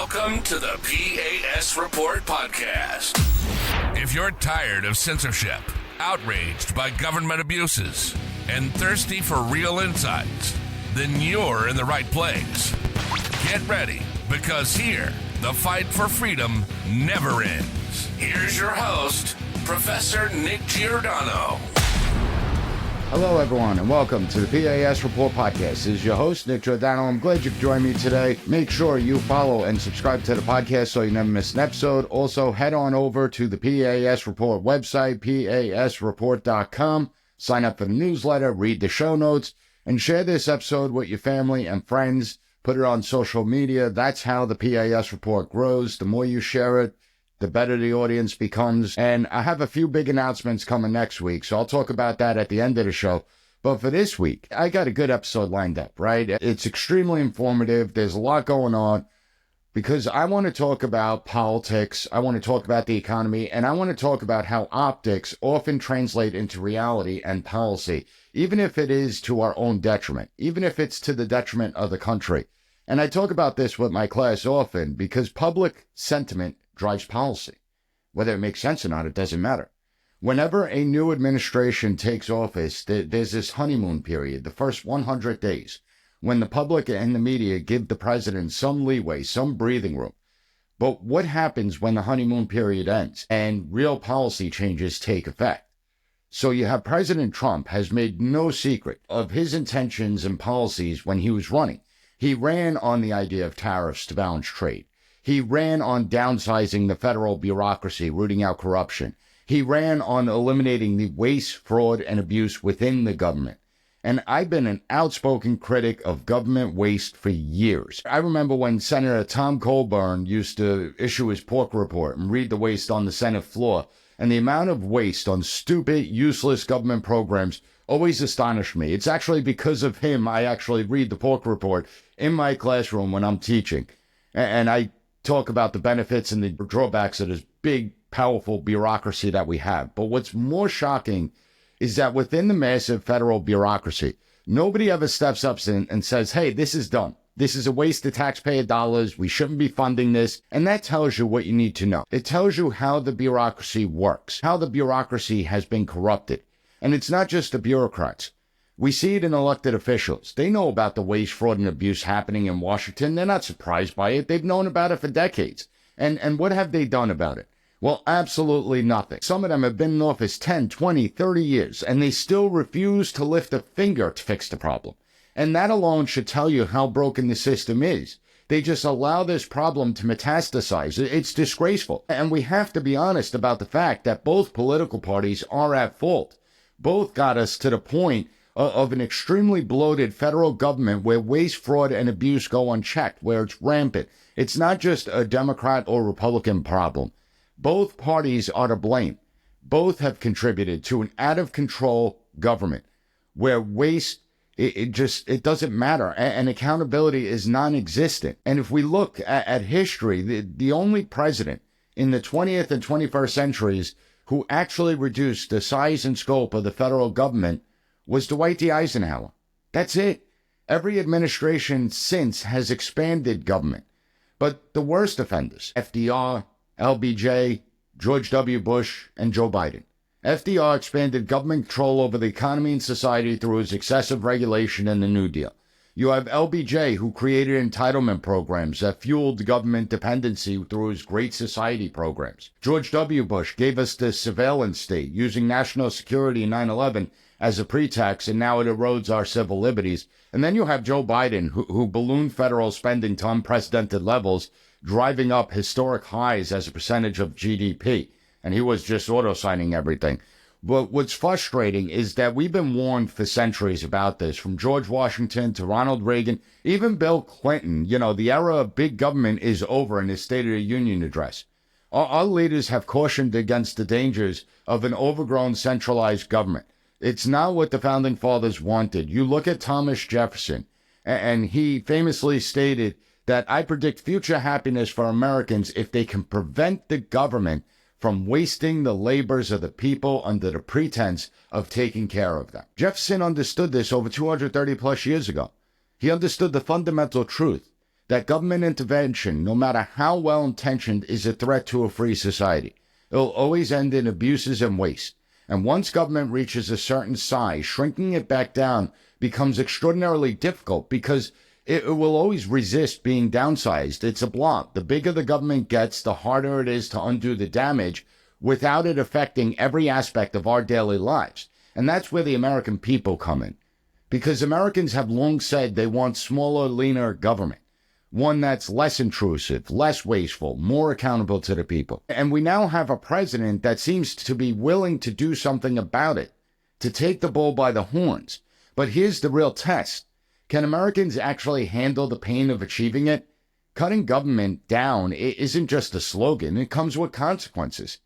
Welcome to the P.A.S. Report podcast. If you're tired of censorship, outraged by government abuses, and thirsty for real insights, then you're in the right place. Get ready, because here, the fight for freedom never ends. Here's your host, Professor Nick Giordano. Hello, everyone, and welcome to the P.A.S. Report podcast. This is your host, Nick Giordano. I'm glad you could join me today. Make sure you follow and subscribe to the podcast so you never miss an episode. Also, head on over to the P.A.S. Report website, pasreport.com. Sign up for the newsletter, read the show notes, and share this episode with your family and friends. Put it on social media. That's how the P.A.S. Report grows. The more you share it, the better the audience becomes. And I have a few big announcements coming next week, so I'll talk about that at the end of the show. But for this week, I got a good episode lined up, right? It's extremely informative. There's a lot going on because I want to talk about politics. I want to talk about the economy, and I want to talk about how optics often translate into reality and policy, even if it is to our own detriment, even if it's to the detriment of the country. And I talk about this with my class often because public sentiment drives policy. Whether it makes sense or not, it doesn't matter. Whenever a new administration takes office, there's this honeymoon period, the first 100 days, when the public and the media give the president some leeway, some breathing room. But what happens when the honeymoon period ends and real policy changes take effect? So you have President Trump has made no secret of his intentions and policies when he was running. He ran on the idea of tariffs to balance trade. He ran on downsizing the federal bureaucracy, rooting out corruption. He ran on eliminating the waste, fraud, and abuse within the government. And I've been an outspoken critic of government waste for years. I remember when Senator Tom Colburn used to issue his pork report and read the waste on the Senate floor, and the amount of waste on stupid, useless government programs always astonished me. It's actually because of him I actually read the pork report in my classroom when I'm teaching. And I talk about the benefits and the drawbacks of this big, powerful bureaucracy that we have. But what's more shocking is that within the massive federal bureaucracy, nobody ever steps up and says, hey, this is dumb. This is a waste of taxpayer dollars. We shouldn't be funding this. And that tells you what you need to know. It tells you how the bureaucracy works, how the bureaucracy has been corrupted. And it's not just the bureaucrats. We see it in elected officials. They know about the waste, fraud, and abuse happening in Washington. They're not surprised by it. They've known about it for decades. And what have they done about it? Well, absolutely nothing. Some of them have been in office 10, 20, 30 years, and they still refuse to lift a finger to fix the problem. And that alone should tell you how broken the system is. They just allow this problem to metastasize. It's disgraceful. And we have to be honest about the fact that both political parties are at fault. Both got us to the point of an extremely bloated federal government where waste, fraud, and abuse go unchecked, where it's rampant. It's not just a Democrat or Republican problem. Both parties are to blame. Both have contributed to an out-of-control government where waste, it doesn't matter, and accountability is non-existent. And if we look at history, the only president in the 20th and 21st centuries who actually reduced the size and scope of the federal government was Dwight D. Eisenhower. That's it. Every administration since has expanded government. But the worst offenders, FDR, LBJ, George W. Bush, and Joe Biden. FDR expanded government control over the economy and society through his excessive regulation and the New Deal. You have LBJ, who created entitlement programs that fueled government dependency through his Great Society programs. George W. Bush gave us the surveillance state, using national security in 9/11 as a pretext, and now it erodes our civil liberties. And then you have Joe Biden, who ballooned federal spending to unprecedented levels, driving up historic highs as a percentage of GDP. And he was just auto-signing everything. But what's frustrating is that we've been warned for centuries about this, from George Washington to Ronald Reagan, even Bill Clinton. You know, the era of big government is over in his State of the Union address. Our leaders have cautioned against the dangers of an overgrown centralized government. It's not what the Founding Fathers wanted. You look at Thomas Jefferson, and he famously stated that I predict future happiness for Americans if they can prevent the government from wasting the labors of the people under the pretense of taking care of them. Jefferson understood this over 230 plus years ago. He understood the fundamental truth that government intervention, no matter how well-intentioned, is a threat to a free society. It'll always end in abuses and waste. And once government reaches a certain size, shrinking it back down becomes extraordinarily difficult because it will always resist being downsized. It's a block. The bigger the government gets, the harder it is to undo the damage without it affecting every aspect of our daily lives. And that's where the American people come in. Because Americans have long said they want smaller, leaner government. One that's less intrusive, less wasteful, more accountable to the people. And we now have a president that seems to be willing to do something about it, to take the bull by the horns. But here's the real test. Can Americans actually handle the pain of achieving it? Cutting government down isn't just a slogan. It comes with consequences.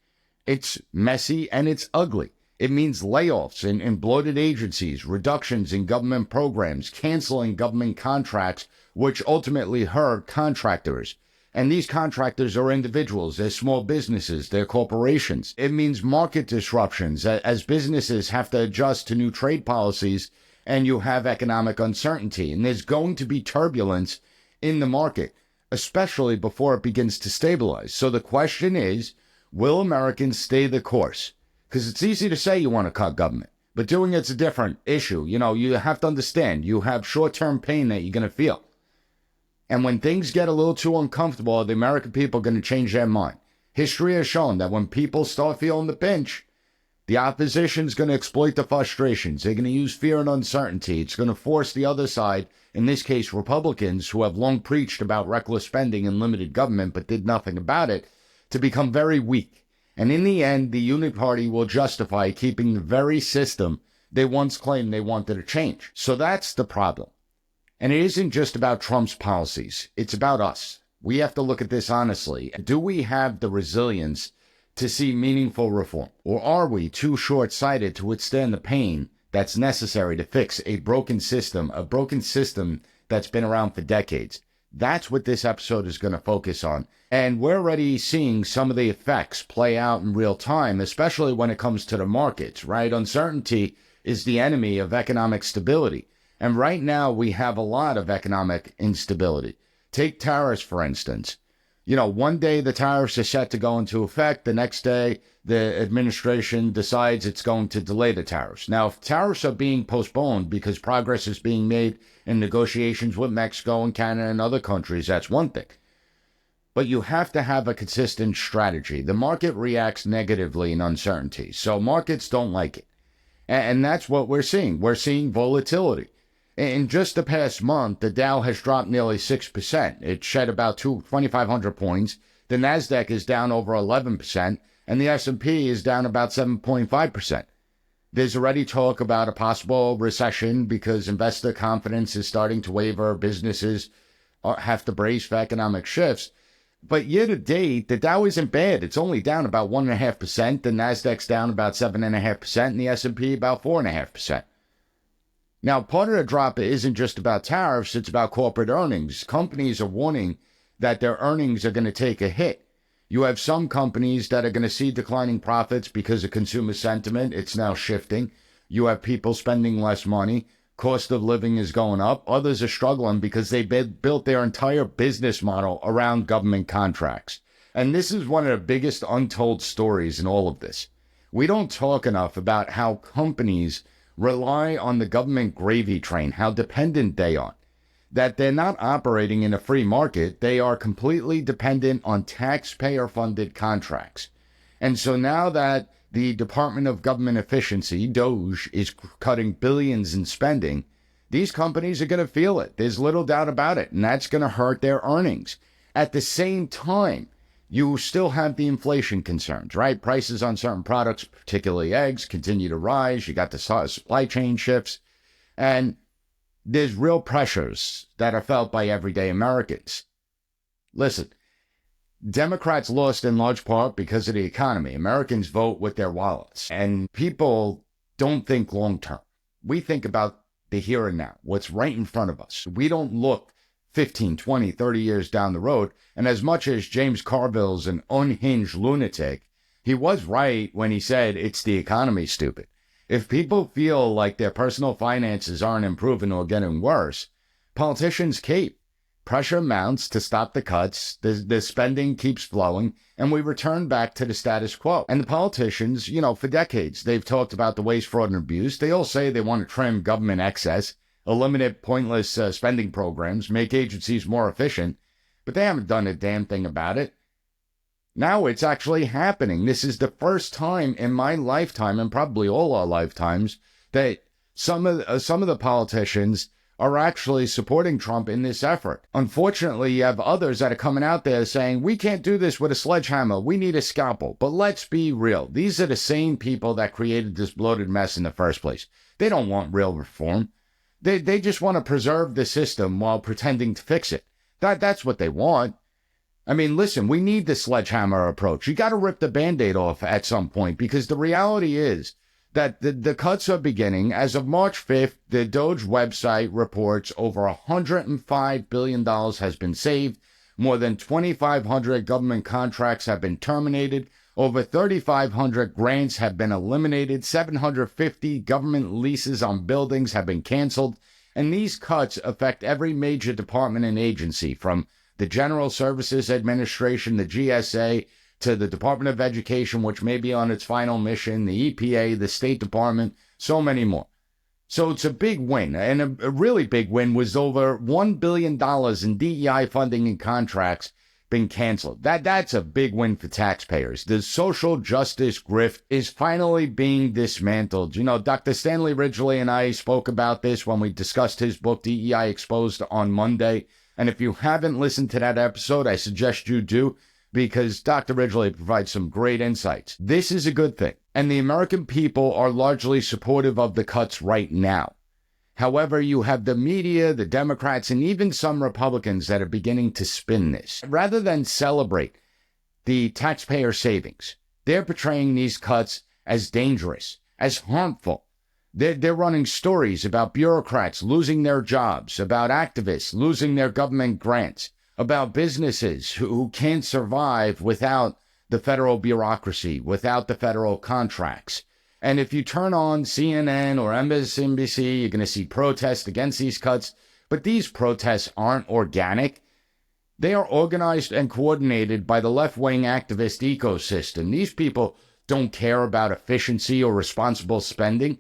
It's messy and it's ugly. It means layoffs in bloated agencies, reductions in government programs, canceling government contracts, which ultimately hurt contractors. And these contractors are individuals, they're small businesses, they're corporations. It means market disruptions as businesses have to adjust to new trade policies and you have economic uncertainty. And there's going to be turbulence in the market, especially before it begins to stabilize. So the question is, will Americans stay the course? Because it's easy to say you want to cut government, but doing it's a different issue. You know, you have to understand you have short-term pain that you're going to feel. And when things get a little too uncomfortable, the American people are going to change their mind. History has shown that when people start feeling the pinch, the opposition's going to exploit the frustrations. They're going to use fear and uncertainty. It's going to force the other side, in this case Republicans, who have long preached about reckless spending and limited government but did nothing about it, to become very weak. And in the end, the Uniparty will justify keeping the very system they once claimed they wanted to change. So that's the problem. And it isn't just about Trump's policies. It's about us. We have to look at this honestly. Do we have the resilience to see meaningful reform? Or are we too short-sighted to withstand the pain that's necessary to fix a broken system that's been around for decades? That's what this episode is going to focus on. And we're already seeing some of the effects play out in real time, especially when it comes to the markets, right? Uncertainty is the enemy of economic stability. And right now we have a lot of economic instability. Take tariffs, for instance. You know, one day the tariffs are set to go into effect. The next day, the administration decides it's going to delay the tariffs. Now, if tariffs are being postponed because progress is being made in negotiations with Mexico and Canada and other countries, that's one thing. But you have to have a consistent strategy. The market reacts negatively in uncertainty, so markets don't like it. And that's what we're seeing. We're seeing volatility. In just the past month, the Dow has dropped nearly 6%. It shed about 2,500 points. The Nasdaq is down over 11%, and the S&P is down about 7.5%. There's already talk about a possible recession because investor confidence is starting to waver. Businesses have to brace for economic shifts. But year to date, the Dow isn't bad. It's only down about 1.5%. The Nasdaq's down about 7.5%, and the S&P about 4.5%. Now, part of the drop isn't just about tariffs, it's about corporate earnings. Companies are warning that their earnings are going to take a hit. You have some companies that are going to see declining profits because of consumer sentiment. It's now shifting. You have people spending less money. Cost of living is going up. Others are struggling because they built their entire business model around government contracts. And this is one of the biggest untold stories in all of this. We don't talk enough about how companies rely on the government gravy train, how dependent they are, that they're not operating in a free market. They are completely dependent on taxpayer-funded contracts. And so now that the Department of Government Efficiency, DOGE, is cutting billions in spending, these companies are going to feel it. There's little doubt about it, and that's going to hurt their earnings. At the same time, you still have the inflation concerns, right? Prices on certain products, particularly eggs, continue to rise. You got the supply chain shifts. And there's real pressures that are felt by everyday Americans. Listen, Democrats lost in large part because of the economy. Americans vote with their wallets. And people don't think long term. We think about the here and now, what's right in front of us. We don't look 15, 20, 30 years down the road. And as much as James Carville's an unhinged lunatic, he was right when he said it's the economy, stupid. If people feel like their personal finances aren't improving or getting worse, politicians cape. Pressure mounts to stop the cuts, the spending keeps flowing, and we return back to the status quo. And the politicians, for decades, they've talked about the waste, fraud, and abuse. They all say they want to trim government excess, eliminate pointless spending programs, make agencies more efficient, but they haven't done a damn thing about it. Now it's actually happening. This is the first time in my lifetime, and probably all our lifetimes, that some of the politicians are actually supporting Trump in this effort. Unfortunately, you have others that are coming out there saying, we can't do this with a sledgehammer, we need a scalpel. But let's be real. These are the same people that created this bloated mess in the first place. They don't want real reform. They just want to preserve the system while pretending to fix it. That's what they want. I mean, listen, we need the sledgehammer approach. You got to rip the Band-Aid off at some point, because the reality is that the cuts are beginning. As of March 5th, the Doge website reports over $105 billion has been saved. More than 2,500 government contracts have been terminated. Over 3,500 grants have been eliminated. 750 government leases on buildings have been canceled. And these cuts affect every major department and agency, from the General Services Administration, the GSA, to the Department of Education, which may be on its final mission, the EPA, the State Department, so many more. So it's a big win, and a really big win was over $1 billion in DEI funding and contracts been canceled. That's a big win for taxpayers. The social justice grift is finally being dismantled. Dr. Stanley Ridgely and I spoke about this when we discussed his book, DEI Exposed, on Monday. And if you haven't listened to that episode, I suggest you do, because Dr. Ridgely provides some great insights. This is a good thing, and the American people are largely supportive of the cuts right now. However, you have the media, the Democrats, and even some Republicans that are beginning to spin this. Rather than celebrate the taxpayer savings, they're portraying these cuts as dangerous, as harmful. They're running stories about bureaucrats losing their jobs, about activists losing their government grants, about businesses who can't survive without the federal bureaucracy, without the federal contracts. And if you turn on CNN or MSNBC, you're going to see protests against these cuts. But these protests aren't organic. They are organized and coordinated by the left-wing activist ecosystem. These people don't care about efficiency or responsible spending.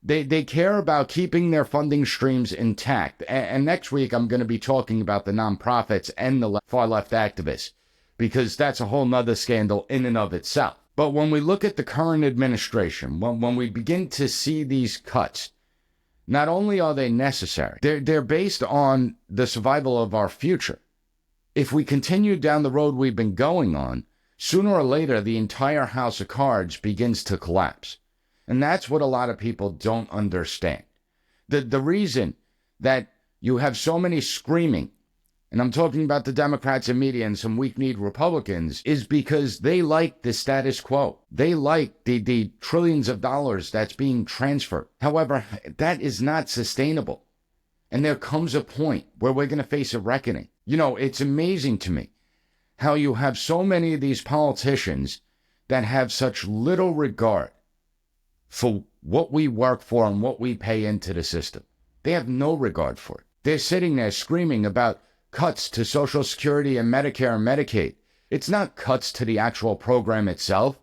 They care about keeping their funding streams intact. And next week, I'm going to be talking about the nonprofits and the far-left activists, because that's a whole nother scandal in and of itself. But when we look at the current administration, when we begin to see these cuts, not only are they necessary, they're based on the survival of our future. If we continue down the road we've been going on, sooner or later, the entire house of cards begins to collapse. And that's what a lot of people don't understand. The reason that you have so many screaming, and I'm talking about the Democrats and media and some weak-kneed Republicans, is because they like the status quo. They like the trillions of dollars that's being transferred. However, that is not sustainable. And there comes a point where we're going to face a reckoning. It's amazing to me how you have so many of these politicians that have such little regard for what we work for and what we pay into the system. They have no regard for it. They're sitting there screaming about cuts to Social Security and Medicare and Medicaid. It's not cuts to the actual program itself.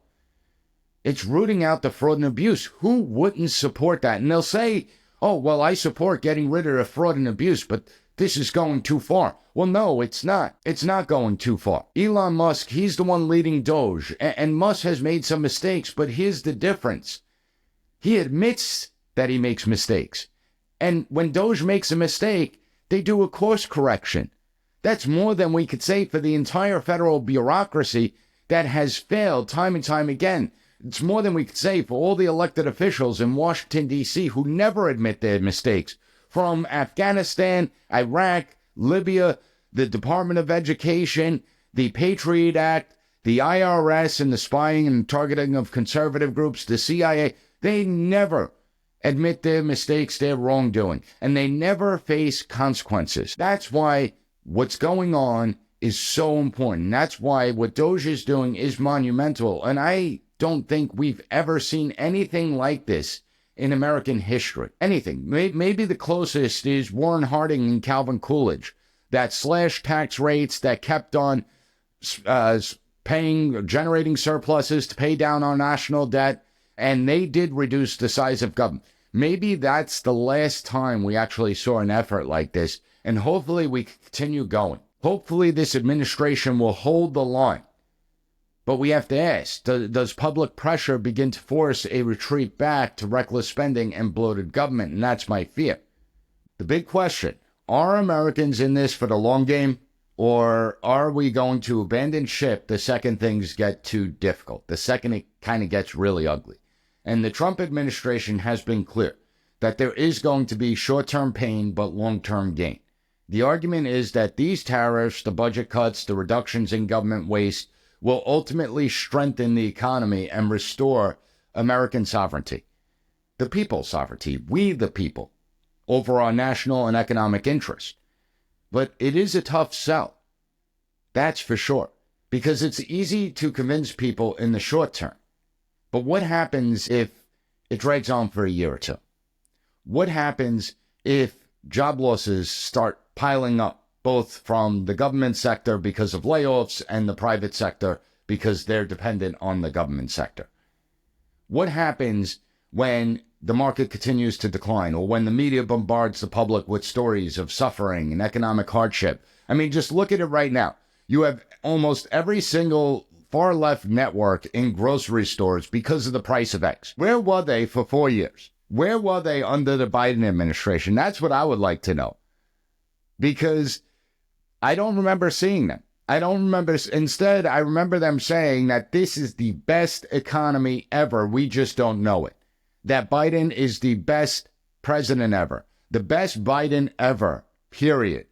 It's rooting out the fraud and abuse. Who wouldn't support that? And they'll say, oh, well, I support getting rid of the fraud and abuse, but this is going too far. Well, no, it's not. It's not going too far. Elon Musk, he's the one leading Doge, and Musk has made some mistakes, but here's the difference. He admits that he makes mistakes. And when Doge makes a mistake, they do a course correction. That's more than we could say for the entire federal bureaucracy that has failed time and time again. It's more than we could say for all the elected officials in Washington, D.C. who never admit their mistakes. From Afghanistan, Iraq, Libya, the Department of Education, the Patriot Act, the IRS and the spying and targeting of conservative groups, the CIA, they never admit their mistakes, their wrongdoing, and they never face consequences. That's why what's going on is so important. That's why what Doge is doing is monumental, and I don't think we've ever seen anything like this in American history. Anything. Maybe the closest is Warren Harding and Calvin Coolidge. that slashed tax rates, that kept on generating surpluses to pay down our national debt, and they did reduce the size of government. Maybe that's the last time we actually saw an effort like this, and hopefully we continue going. Hopefully this administration will hold the line. But we have to ask, does public pressure begin to force a retreat back to reckless spending and bloated government? And that's my fear. The big question, are Americans in this for the long game? Or are we going to abandon ship the second things get too difficult, the second it kind of gets really ugly? And the Trump administration has been clear that there is going to be short-term pain but long-term gain. The argument is that these tariffs, the budget cuts, the reductions in government waste will ultimately strengthen the economy and restore American sovereignty. The people's sovereignty, we the people, over our national and economic interests. But it is a tough sell. That's for sure. Because it's easy to convince people in the short term. But what happens if it drags on for a year or two? What happens if job losses start piling up, both from the government sector because of layoffs and the private sector because they're dependent on the government sector? What happens when the market continues to decline, or when the media bombards the public with stories of suffering and economic hardship? I mean, just look at it right now. You have almost every single far left network in grocery stores because of the price of eggs. Where were they for 4 years? Where were they under the Biden administration? That's what I would like to know. Because I don't remember seeing them. Instead, I remember them saying that this is the best economy ever. We just don't know it. That Biden is the best president ever. The best Biden ever, period.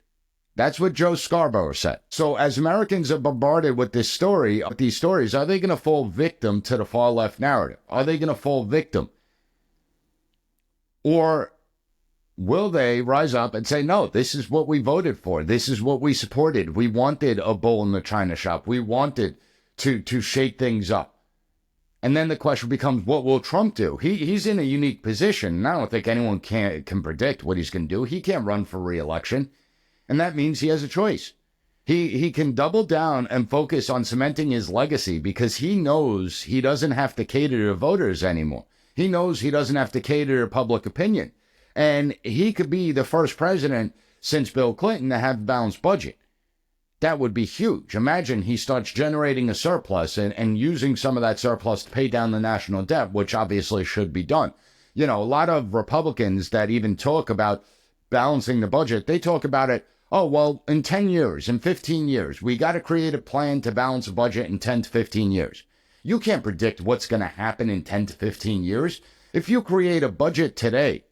That's what Joe Scarborough said. So as Americans are bombarded with these stories, are they going to fall victim to the far left narrative? Are they going to fall victim? Or will they rise up and say, no, this is what we voted for. This is what we supported. We wanted a bull in the china shop. We wanted to shake things up. And then the question becomes, what will Trump do? He's in a unique position. And I don't think anyone can predict what he's going to do. He can't run for re-election. And that means he has a choice. He can double down and focus on cementing his legacy because he knows he doesn't have to cater to voters anymore. He knows he doesn't have to cater to public opinion. And he could be the first president since Bill Clinton to have a balanced budget. That would be huge. Imagine he starts generating a surplus and using some of that surplus to pay down the national debt, which obviously should be done. You know, a lot of Republicans that even talk about balancing the budget, they talk about it, oh, well, in 10 years, in 15 years, we got to create a plan to balance a budget in 10 to 15 years. You can't predict what's going to happen in 10 to 15 years. If you create a budget today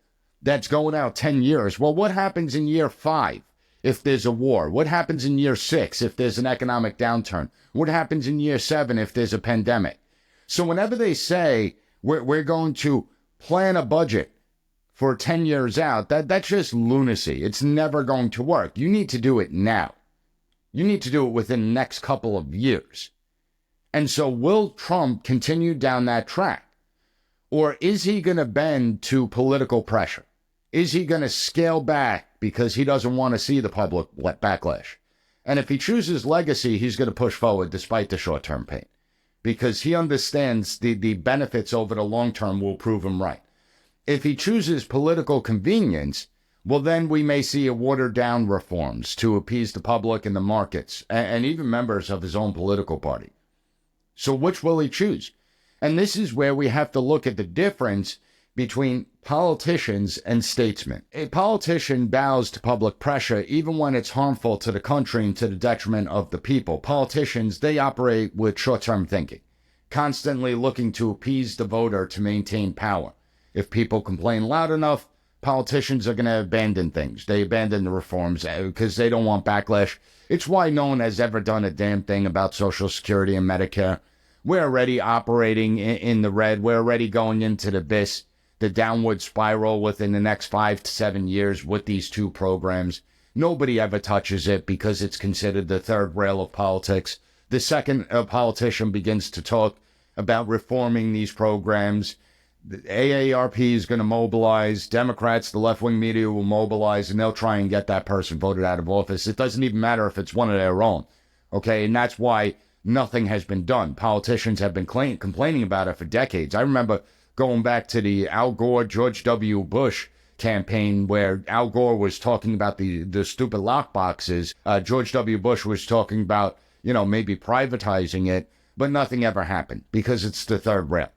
that's going out 10 years, well, what happens in year 5 if there's a war? What happens in year 6 if there's an economic downturn? What happens in year 7 if there's a pandemic? So whenever they say we're going to plan a budget for 10 years out, that's just lunacy. It's never going to work. You need to do it now. You need to do it within the next couple of years. And so will Trump continue down that track? Or is he going to bend to political pressure? Is he going to scale back because he doesn't want to see the public backlash? And if he chooses legacy, he's going to push forward despite the short-term pain, because he understands the benefits over the long term will prove him right. If he chooses political convenience, well, then we may see a watered-down reforms to appease the public and the markets, and even members of his own political party. So which will he choose? And this is where we have to look at the difference between politicians and statesmen. A politician bows to public pressure even when it's harmful to the country and to the detriment of the people. Politicians, they operate with short-term thinking, constantly looking to appease the voter to maintain power. If people complain loud enough, politicians are going to abandon things. They abandon the reforms because they don't want backlash. It's why no one has ever done a damn thing about Social Security and Medicare. We're already operating in the red. We're already going into the abyss, the downward spiral within the next 5 to 7 years with these two programs. Nobody ever touches it because it's considered the third rail of politics. The second a politician begins to talk about reforming these programs, The AARP is going to mobilize. Democrats, the left-wing media will mobilize, and they'll try and get that person voted out of office. It doesn't even matter if it's one of their own. Okay, and that's why nothing has been done. Politicians have been complaining about it for decades. I remember going back to the Al Gore, George W. Bush campaign where Al Gore was talking about the stupid lock boxes. George W. Bush was talking about, maybe privatizing it, but nothing ever happened because it's the third rail.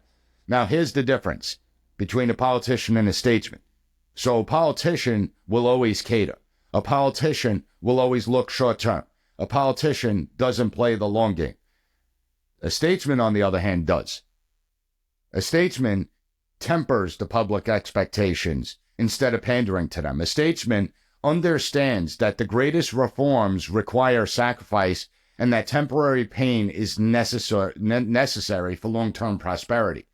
Now, here's the difference between a politician and a statesman. So a politician will always cater. A politician will always look short term. A politician doesn't play the long game. A statesman, on the other hand, does. A statesman tempers the public expectations instead of pandering to them. A statesman understands that the greatest reforms require sacrifice and that temporary pain is necessary for long-term prosperity.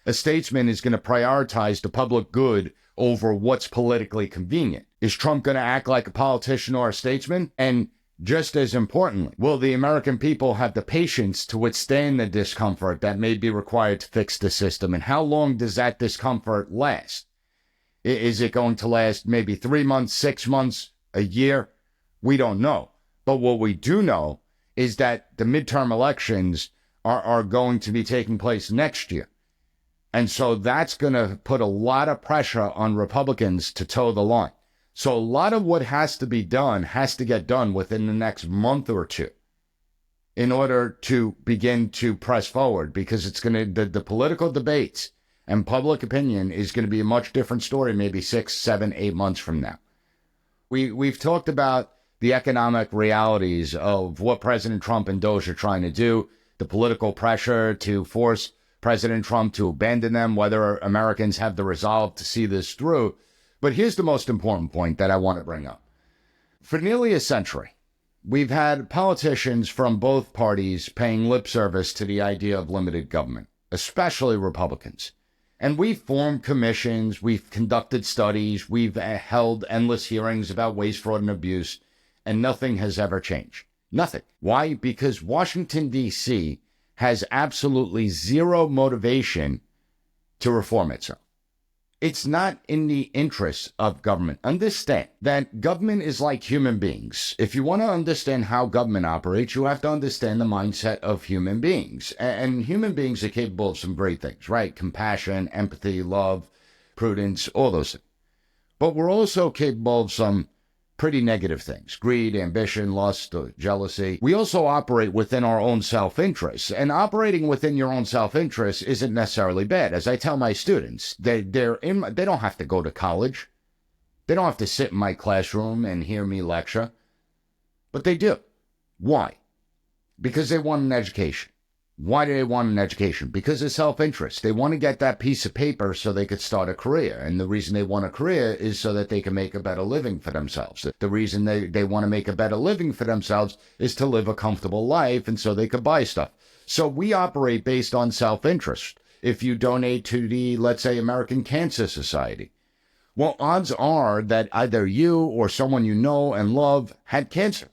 A statesman is going to prioritize the public good over what's politically convenient. Is Trump going to act like a politician or a statesman? And just as importantly, will the American people have the patience to withstand the discomfort that may be required to fix the system? And how long does that discomfort last? Is it going to last maybe 3 months, 6 months, a year? We don't know. But what we do know is that the midterm elections are going to be taking place next year. And so that's going to put a lot of pressure on Republicans to toe the line. So a lot of what has to be done has to get done within the next month or two in order to begin to press forward, because it's going to, the political debates and public opinion is going to be a much different story maybe 6, 7, 8 months from now. We've talked about the economic realities of what President Trump and Doge are trying to do, the political pressure to force President Trump to abandon them, whether Americans have the resolve to see this through. But here's the most important point that I want to bring up. For nearly a century, we've had politicians from both parties paying lip service to the idea of limited government, especially Republicans. And we've formed commissions, we've conducted studies, we've held endless hearings about waste, fraud, and abuse, and nothing has ever changed. Nothing. Why? Because Washington, D.C. has absolutely zero motivation to reform itself. It's not in the interests of government. Understand that government is like human beings. If you want to understand how government operates, you have to understand the mindset of human beings. And human beings are capable of some great things, right? Compassion, empathy, love, prudence, all those things. But we're also capable of some pretty negative things: greed, ambition, lust, jealousy. We also operate within our own self-interest, and operating within your own self-interest isn't necessarily bad. As I tell my students, they don't have to go to college. They don't have to sit in my classroom and hear me lecture, but they do. Why? Because they want an education. Why do they want an education? Because of self-interest. They want to get that piece of paper so they could start a career. And the reason they want a career is so that they can make a better living for themselves. The reason they want to make a better living for themselves is to live a comfortable life, and so they could buy stuff. So we operate based on self-interest. If you donate to the, let's say, American Cancer Society, well, odds are that either you or someone you know and love had cancer.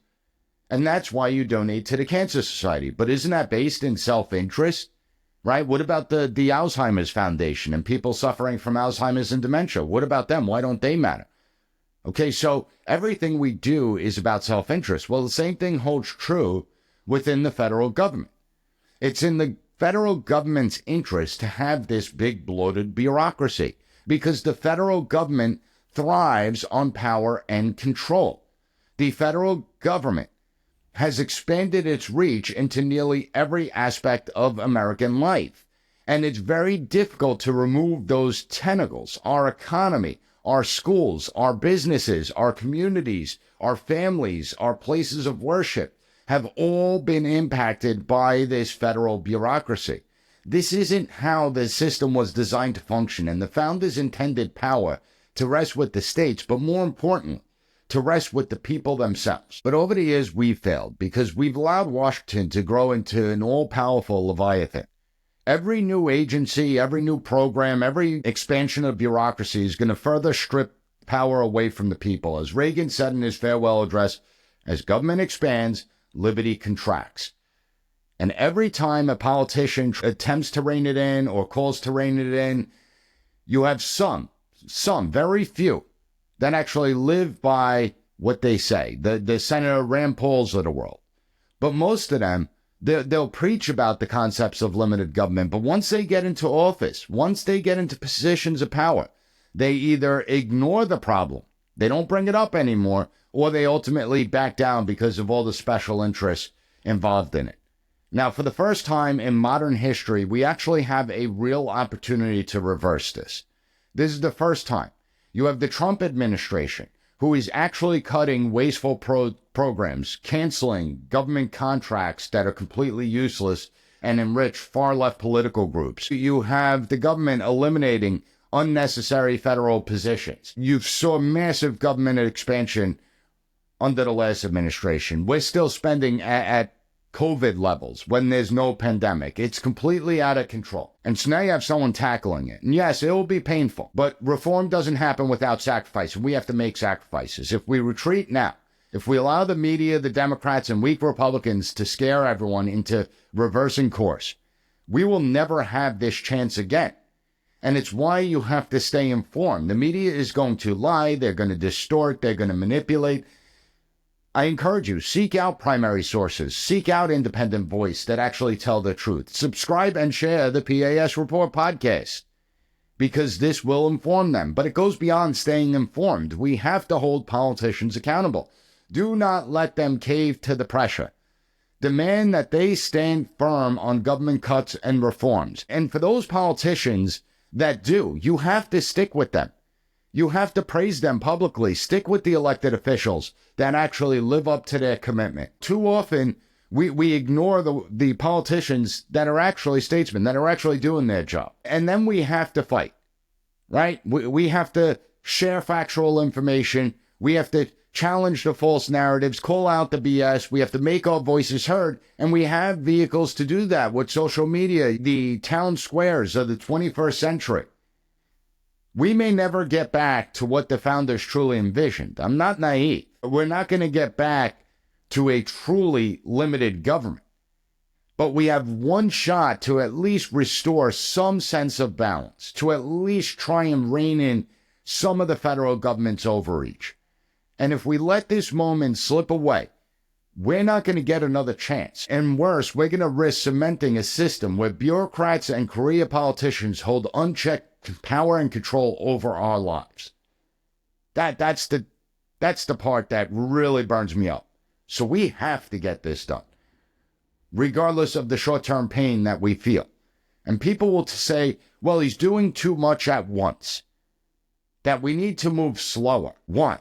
And that's why you donate to the Cancer Society. But isn't that based in self-interest, right? What about the Alzheimer's Foundation and people suffering from Alzheimer's and dementia? What about them? Why don't they matter? Okay, so everything we do is about self-interest. Well, the same thing holds true within the federal government. It's in the federal government's interest to have this big bloated bureaucracy because the federal government thrives on power and control. The federal government has expanded its reach into nearly every aspect of American life. And it's very difficult to remove those tentacles. Our economy, our schools, our businesses, our communities, our families, our places of worship have all been impacted by this federal bureaucracy. This isn't how the system was designed to function, and the founders intended power to rest with the states, but more importantly, to rest with the people themselves. But over the years, we've failed because we've allowed Washington to grow into an all-powerful Leviathan. Every new agency, every new program, every expansion of bureaucracy is going to further strip power away from the people. As Reagan said in his farewell address, as government expands, liberty contracts. And every time a politician attempts to rein it in or calls to rein it in, You have some, very few, that actually live by what they say, the Senator Rand Pauls of the world. But most of them, they'll preach about the concepts of limited government, but once they get into office, once they get into positions of power, they either ignore the problem, they don't bring it up anymore, or they ultimately back down because of all the special interests involved in it. Now, for the first time in modern history, we actually have a real opportunity to reverse this. This is the first time. You have the Trump administration, who is actually cutting wasteful programs, canceling government contracts that are completely useless and enrich far-left political groups. You have the government eliminating unnecessary federal positions. You saw massive government expansion under the last administration. We're still spending at COVID levels when there's no pandemic. It's completely out of control. And so now you have someone tackling it. And yes, it will be painful, but reform doesn't happen without sacrifice. We have to make sacrifices. If we retreat now, if we allow the media, the Democrats, and weak Republicans to scare everyone into reversing course, we will never have this chance again. And it's why you have to stay informed. The media is going to lie. They're going to distort. They're going to manipulate. I encourage you, seek out primary sources, seek out independent voice that actually tell the truth. Subscribe and share the P.A.S. Report podcast, because this will inform them. But it goes beyond staying informed. We have to hold politicians accountable. Do not let them cave to the pressure. Demand that they stand firm on government cuts and reforms. And for those politicians that do, you have to stick with them. You have to praise them publicly. Stick with the elected officials that actually live up to their commitment. Too often, we ignore the politicians that are actually statesmen, that are actually doing their job. And then we have to fight, right? We have to share factual information. We have to challenge the false narratives, call out the BS. We have to make our voices heard. And we have vehicles to do that with social media, the town squares of the 21st century. We may never get back to what the founders truly envisioned. I'm not naive. We're not going to get back to a truly limited government. But we have one shot to at least restore some sense of balance, to at least try and rein in some of the federal government's overreach. And if we let this moment slip away, we're not going to get another chance. And worse, we're going to risk cementing a system where bureaucrats and career politicians hold unchecked power and control over our lives. That's the part that really burns me up. So we have to get this done, regardless of the short-term pain that we feel. And people will say, well, he's doing too much at once, that we need to move slower. Why?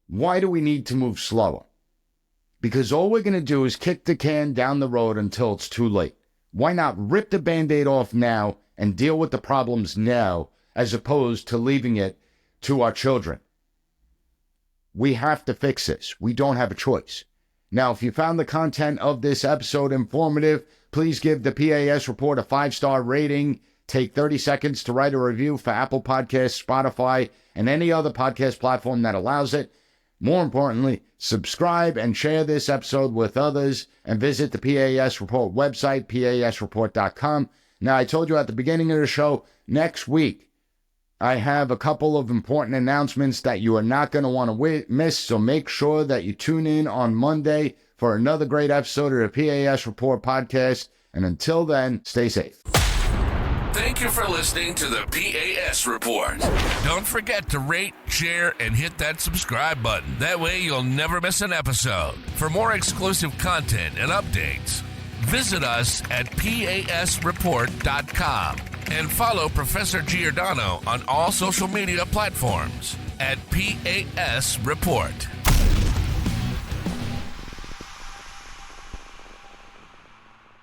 Why do we need to move slower? Because all we're going to do is kick the can down the road until it's too late. Why not rip the Band-Aid off now and deal with the problems now, as opposed to leaving it to our children? We have to fix this. We don't have a choice. Now, if you found the content of this episode informative, please give the P.A.S. Report a 5-star rating. Take 30 seconds to write a review for Apple Podcasts, Spotify, and any other podcast platform that allows it. More importantly, subscribe and share this episode with others, and visit the P.A.S. Report website, pasreport.com. Now, I told you at the beginning of the show, next week, I have a couple of important announcements that you are not going to want to miss, so make sure that you tune in on Monday for another great episode of the P.A.S. Report podcast. And until then, stay safe. Thank you for listening to the P.A.S. Report. Don't forget to rate, share, and hit that subscribe button. That way you'll never miss an episode. For more exclusive content and updates, visit us at PASreport.com and follow Professor Giordano on all social media platforms at P.A.S. Report.